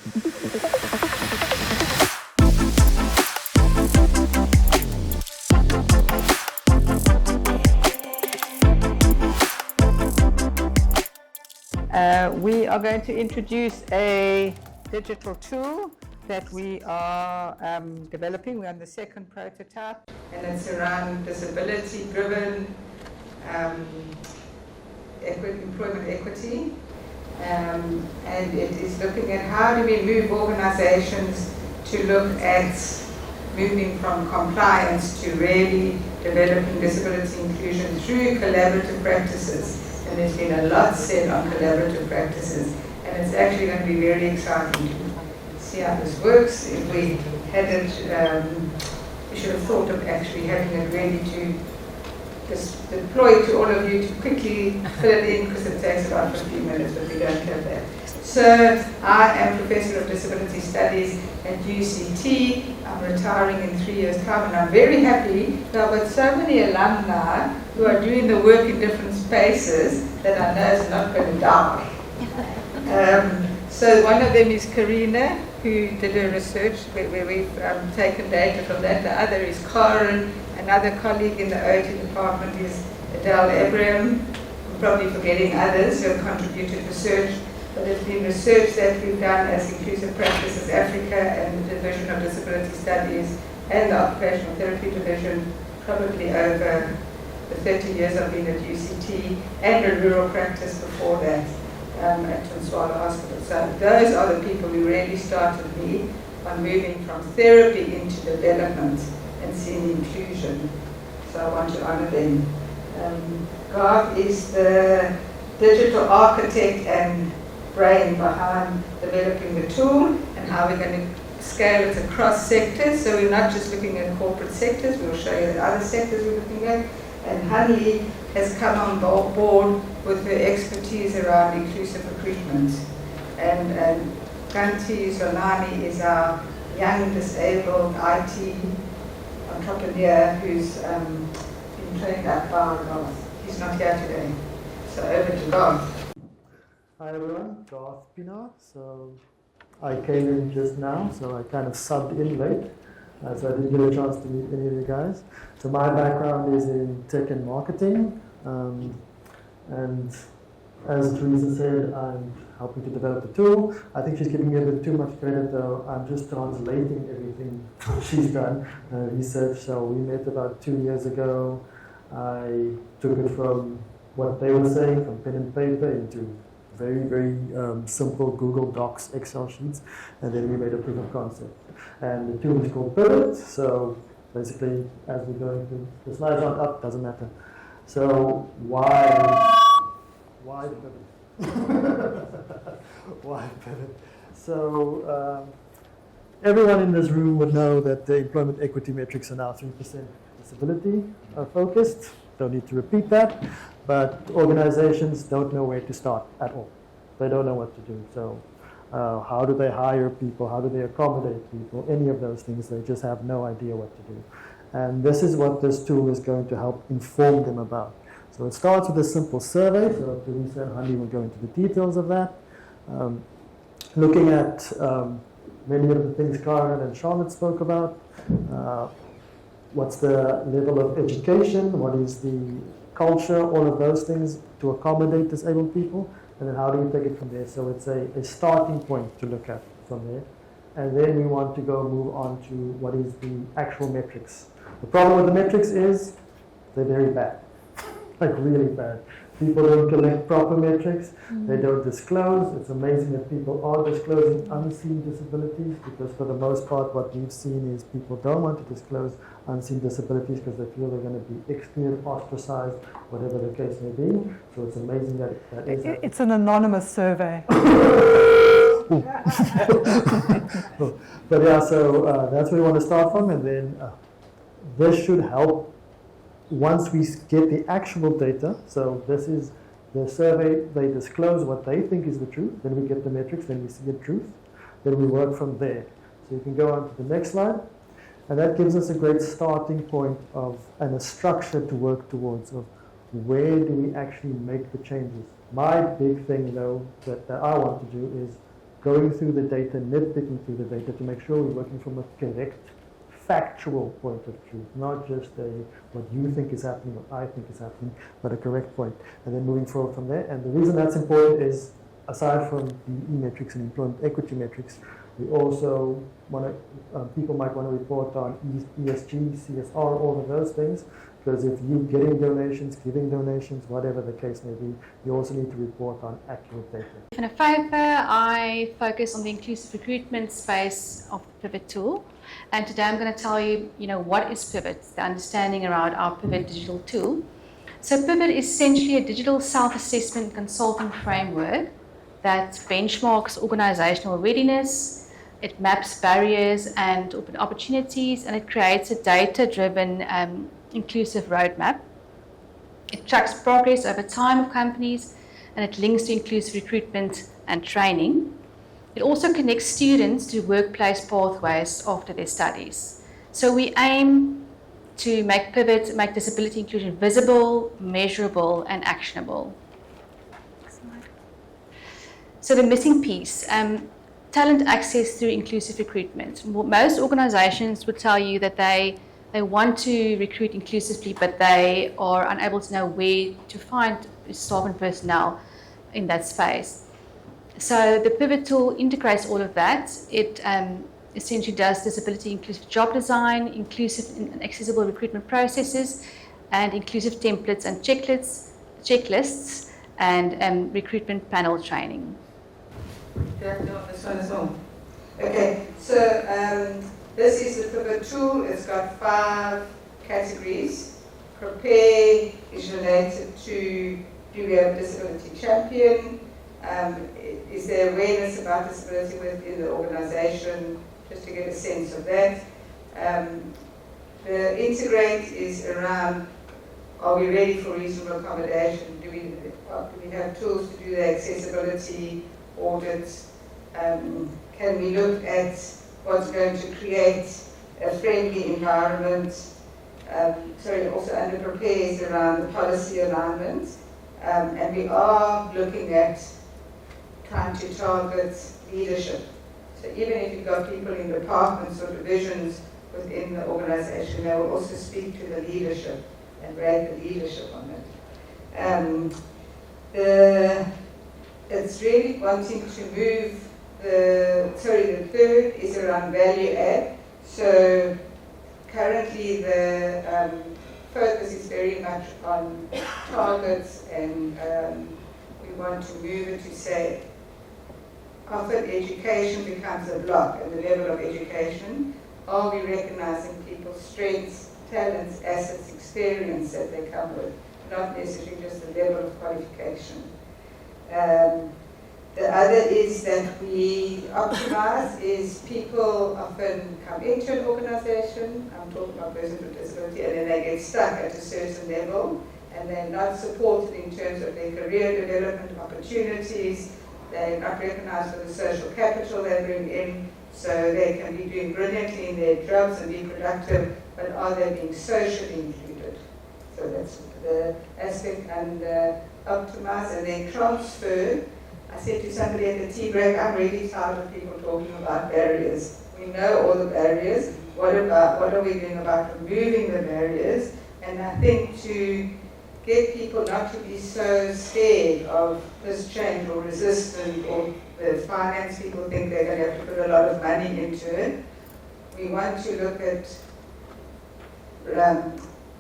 We are going to introduce a digital tool that we are developing. We're on the second prototype, and it's around disability-driven employment equity. And it is looking at how do we move organizations to look at moving from compliance to really developing disability inclusion through collaborative practices. And there's been a lot said on collaborative practices, and it's actually going to be very exciting to see how this works. If we had it, we should have thought of actually having it ready to just deploy to all of you to quickly fill it in, because it takes about 15 minutes, but we don't have that. So I am Professor of Disability Studies at UCT. I'm retiring in 3 years' time, and I'm very happy that I've got so many alumni who are doing the work in different spaces that I know is not going to die. So one of them is Karina, who did her research where we've taken data from that. The other is Karen. Another colleague in the OT department is Adele Abraham. I'm probably forgetting others who have contributed research. But there's been research that we've done as Inclusive Practices Africa and the Division of Disability Studies and the Occupational Therapy Division, probably over the 30 years I've been at UCT, and a rural practice before that at Transvaal Hospital. So those are the people who really started me on moving from therapy into development and seeing inclusion. So I want to honor them. Garth is the digital architect and brain behind developing the tool and how we're going to scale it across sectors. So we're not just looking at corporate sectors, we'll show you the other sectors we're looking at. And Hanlie has come on board with her expertise around inclusive recruitment. And Kanti Zolani is our young disabled IT entrepreneur who's been trained up by Garth. He's not here today. So over to Garth. Hi everyone, Garth Pienaar. So I came in just now, so I kind of subbed in late, so I didn't get a chance to meet any of you guys. So my background is in tech and marketing, and as Theresa said, I'm helping to develop the tool. I think she's giving me a bit too much credit though. I'm just translating everything she's done, research. So we met about 2 years ago. I took it from what they were saying, from pen and paper, into very, very simple Google Docs, Excel sheets, and then we made a proof of concept. And the tool is called Pivot, so basically, as we're going through, the slides aren't up, doesn't matter. So why Pivot? Why Pivot? So everyone in this room would know that the employment equity metrics are now 3% disability focused. Don't need to repeat that. But organizations don't know where to start at all. They don't know what to do. So how do they hire people? How do they accommodate people? Any of those things, they just have no idea what to do. And this is what this tool is going to help inform them about. So it starts with a simple survey. So Theresa and Hanlie will go into the details of that. Looking at many of the things Karen and Charlotte spoke about. What's the level of education? What is the culture, all of those things to accommodate disabled people, and then how do we take it from there? So it's a starting point to look at from there. And then we want to go move on to what is the actual metrics. The problem with the metrics is they're very bad, like really bad. People don't collect proper metrics, they don't disclose. It's amazing that people are disclosing unseen disabilities, because for the most part what we've seen is people don't want to disclose unseen disabilities because they feel they're going to be excluded, ostracized, whatever the case may be. So it's amazing that is happening. It's an anonymous survey. But yeah, so that's where we want to start from, and then this should help once we get the actual data. So this is the survey, they disclose what they think is the truth, then we get the metrics, then we see the truth, then we work from there. So you can go on to the next slide, and that gives us a great starting point of and a structure to work towards of where do we actually make the changes. My big thing though that I want to do is going through the data, nitpicking through the data to make sure we're working from a correct, factual point of view, not just what you think is happening, what I think is happening, but a correct point, and then moving forward from there. And the reason that's important is, aside from the e-metrics and employment equity metrics, we also want to, people might want to report on ESG, CSR, all of those things, because if you're getting donations, giving donations, whatever the case may be, you also need to report on accurate data. In a Wyver, I focus on the inclusive recruitment space of the Pivot tool. And today I'm going to tell you, what is Pivot, the understanding around our Pivot digital tool. So Pivot is essentially a digital self-assessment consulting framework that benchmarks organisational readiness, it maps barriers and open opportunities, and it creates a data-driven inclusive roadmap. It tracks progress over time of companies, and it links to inclusive recruitment and training. It also connects students to workplace pathways after their studies. So we aim to make Pivot, make disability inclusion visible, measurable, and actionable. So the missing piece, talent access through inclusive recruitment. Most organizations would tell you that they want to recruit inclusively, but they are unable to know where to find staff and personnel in that space. So the Pivot tool integrates all of that. It essentially does disability inclusive job design, inclusive and accessible recruitment processes, and inclusive templates and checklists, and recruitment panel training. This one as well. Okay, so this is the Pivot tool. It's got 5 categories. Prepare is related to, do we have a disability champion? Is there awareness about disability within the organisation? Just to get a sense of that. The integrate is around, are we ready for reasonable accommodation? Do we have tools to do the accessibility audits? Can we look at what's going to create a friendly environment? Also under prepare is around the policy alignment. And we are looking at trying to target leadership. So even if you've got people in departments or divisions within the organisation, they will also speak to the leadership and rate the leadership on it. It's really wanting to move the third is around value add. So currently the focus is very much on targets, and we want to move it to say, often education becomes a block at the level of education. Are we recognizing people's strengths, talents, assets, experience that they come with, not necessarily just the level of qualification? The other is that we optimize is people often come into an organization, I'm talking about persons with disability, and then they get stuck at a certain level, and they're not supported in terms of their career development opportunities. They're not recognized for the social capital they bring in, so they can be doing brilliantly in their jobs and be productive, but are they being socially included? So that's the aspect, and optimize and then transfer. I said to somebody at the tea break, I'm really tired of people talking about barriers. We know all the barriers. What are we doing about removing the barriers? And I think to get people not to be so scared of this change or resistant, or the finance people think they're going to have to put a lot of money into it. We want to look at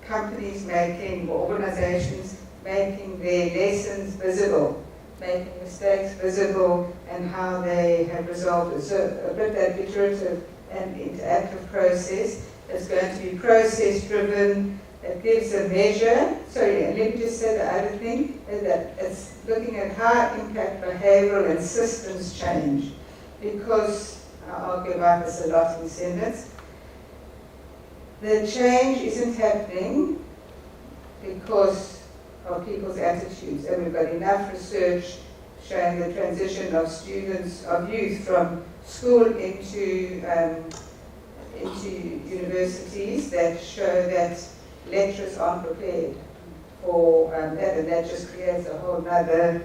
companies making, or organizations making their lessons visible, making mistakes visible, and how they have resolved it. So a bit that iterative and interactive process is going to be process-driven. It gives a measure. Sorry, and let me just say the other thing, is that it's looking at how impact behavioral and systems change. Because, I'll argue about this a lot in Senates, the change isn't happening because of people's attitudes. And we've got enough research showing the transition of students, of youth from school into universities that show that lecturers aren't prepared for that, and that just creates a whole other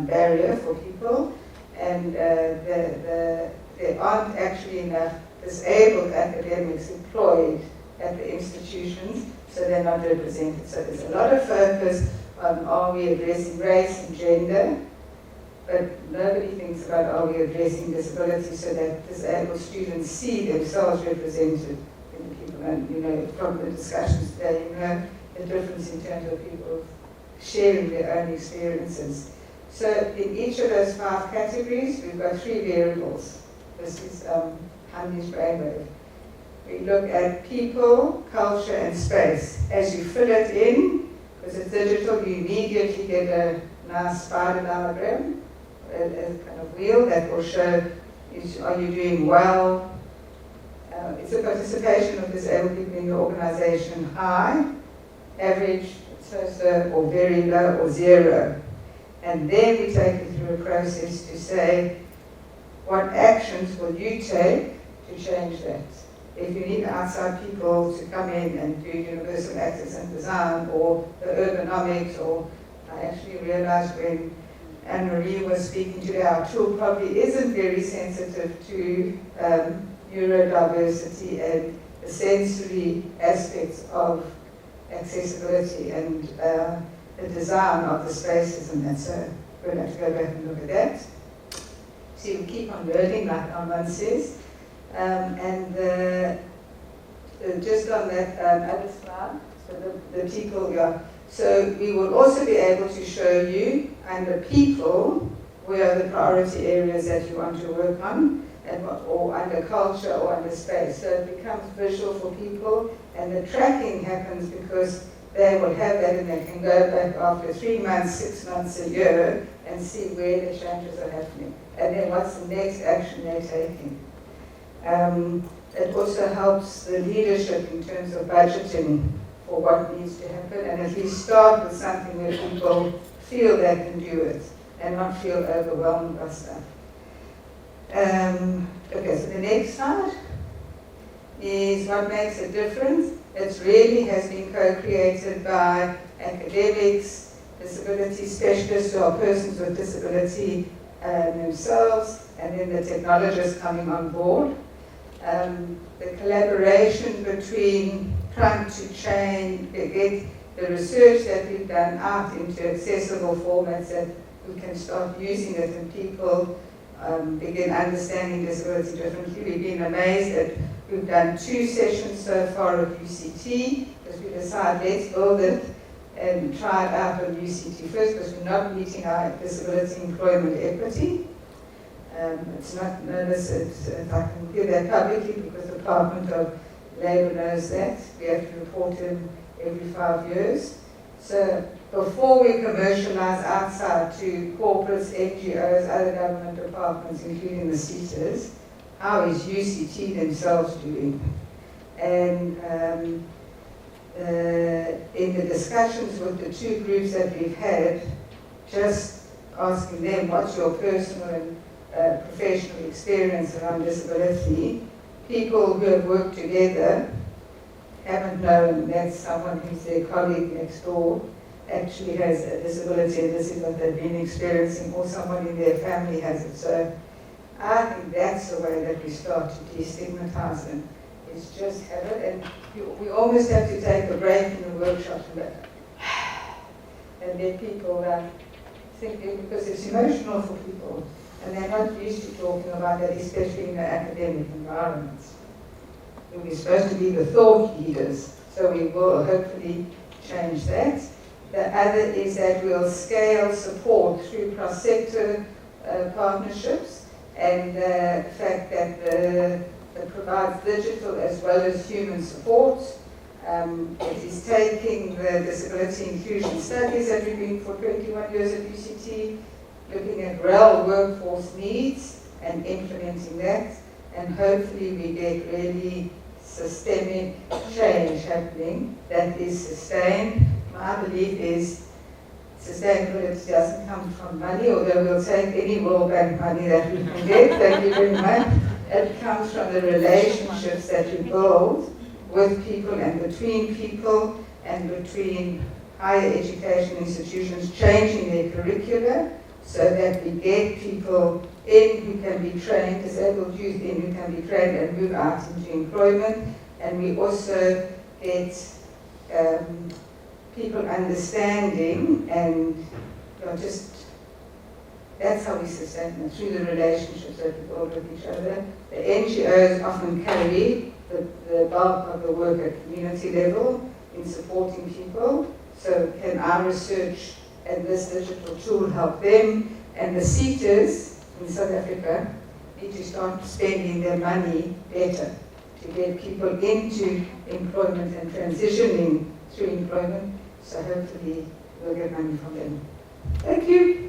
barrier for people. and there aren't actually enough disabled academics employed at the institutions, so they're not represented. So there's a lot of focus on are we addressing race and gender, but nobody thinks about are we addressing disability so that disabled students see themselves represented in people. And from the discussions today, the difference in terms of people sharing their own experiences. So in each of those 5 categories, we've got 3 variables. This is Hanlie's brainwave. We look at people, culture, and space. As you fill it in, because it's digital, you immediately get a nice spider diagram, a kind of wheel that will show, are you doing well? Is the participation of disabled people in your organization high, average, so, or very low, or 0? And then we take you through a process to say, what actions will you take to change that? If you need outside people to come in and do universal access and design, or the ergonomics, or I actually realized when Anne-Marie was speaking today, our tool probably isn't very sensitive to neurodiversity and the sensory aspects of accessibility and the design of the spaces and that. So we'll have to go back and look at that. So we keep on learning, like Armand says. Just on that other slide, so the people, So we will also be able to show you under people where are the priority areas that you want to work on, or under culture or under space. So it becomes visual for people, and the tracking happens because they will have that and they can go back after 3 months, 6 months, a year, and see where the changes are happening. And then what's the next action they're taking. It also helps the leadership in terms of budgeting for what needs to happen, and at least start with something where people feel they can do it and not feel overwhelmed by stuff. Okay, so the next slide is what makes a difference. It really has been co-created by academics, disability specialists who are persons with disability themselves, and then the technologists coming on board. The collaboration between trying to get the research that we've done out into accessible formats that we can start using it and people begin understanding disability differently. We've been amazed that we've done 2 sessions so far of UCT, because we decided let's build it and try it out on UCT first, because we're not meeting our disability employment equity. It's not noticed, I can give that publicly because the Department of Labour knows that. We have to report in every 5 years. So before we commercialize outside to corporates, NGOs, other government departments, including the CETAs, how is UCT themselves doing? And in the discussions with the 2 groups that we've had, just asking them what's your personal and professional experience around disability, people who have worked together haven't known that someone who's their colleague next door actually has a disability and this is what they've been experiencing, or someone in their family has it. So I think that's the way that we start to destigmatize them, is just have it. And we almost have to take a break in the workshop and let people think, because it's emotional for people. And they're not used to talking about that, especially in the academic environments. We're supposed to be the thought leaders, so we will hopefully change that. The other is that we'll scale support through cross-sector partnerships, and the fact that it provides digital as well as human support. It is taking the disability inclusion studies that we've been for 21 years at UCT, looking at real workforce needs and implementing that, and hopefully we get really systemic change happening that is sustained. My belief is sustainability doesn't come from money, although we'll take any World Bank money that we can get, thank you very much. It comes from the relationships that we build with people and between higher education institutions changing their curricula so that we get people in who can be trained, disabled youth in who can be trained and move out into employment. And we also get people understanding, and that's how we sustain it, through the relationships that we build with each other. The NGOs often carry the bulk of the work at community level in supporting people. So can our research and this digital tool help them? And the seaters in South Africa need to start spending their money better to get people into employment and transitioning through employment. So hopefully we'll get money from them. Thank you.